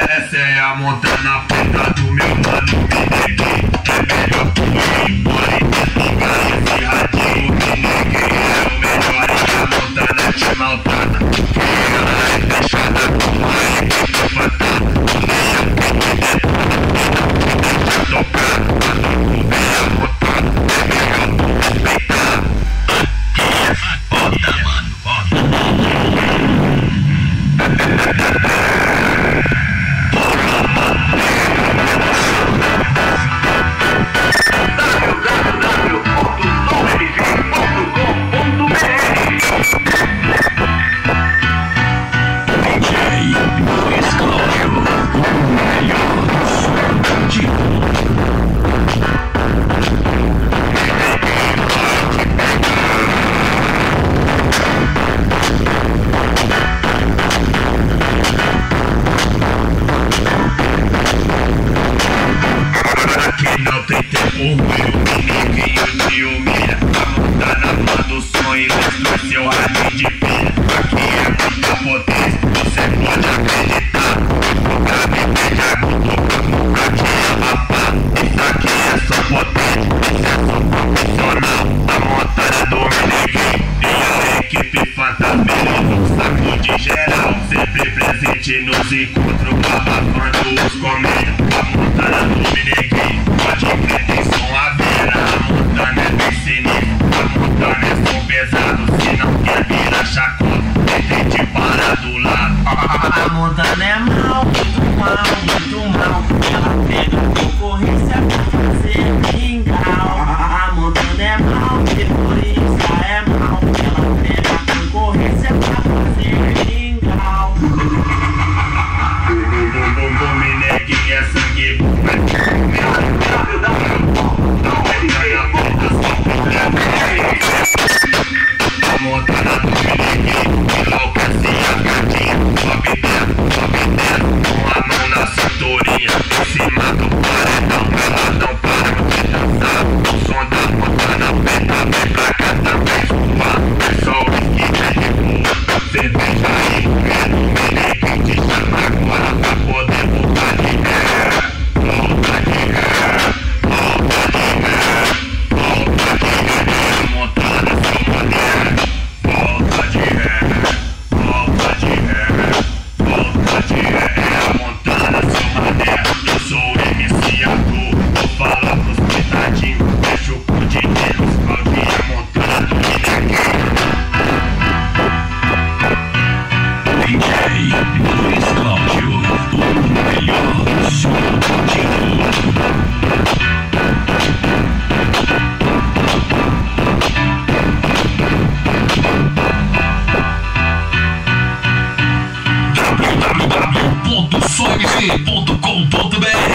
Essa é a Montana preta do meu mano Mineguinho. É melhor tu ir embora e desligar esse radinho. Mineguinho é o melhor e a Montana te maltrata. Porque ela é fechada com uma equipe fantasma. Nem a frente deixa tocar. Quando tu vem a Montana é melhor tu respeitar. Aqui é foda, mano, foda. Não tem tempo ruim, o Mineguinho te humilha. A Montana manda o som e destrói seu rádio de pilha. Aqui é muita potência, você pode acreditar. Nunca me beija muito pra te abafar. Isso aqui é só potente, isso é só profissional. A Montana do Mineguinho e a equipe fantasma, saco de geral. Sempre presente nos encontros, abafando os comédia. A Montana do Mineguinho pode crer, tem som à beira. A Montana é bem sinistra, a Montana é som pesado. Se não quer virar chacota, tem de parar do lado. A Montana é mal, muito mal, muito mal. Ela pega concorrência pra fazer mingau. A Montana é mal, terrorista é mal. Ela pega concorrência pra fazer mingau. Bum, Mineguinho é sangue bom, a Montana do Mineguinho enlouquece a gatinha. Sobe dentro, com a mão na cinturinha. Em cima do paredão, ela não para de dançar. O som da Montana preta vem pra cá também zoar. É só o whisky de boa, cerveja e mulher. O Mineguinho te chama agora pra poder voltar de ré. Volta de ré, volta de ré, volta de ré. A Montana seu mané. Volta de ré, volta de ré, volta de ré. É a Montana seu mané. Eu sou o MC Arthur, vou falar pros pitadinhos. Deixa o cu de Deus, Claudinha, a Montana do Mineguinho. DJ Luiz Cláudio, o melhor som de tudo. www.somz.com.br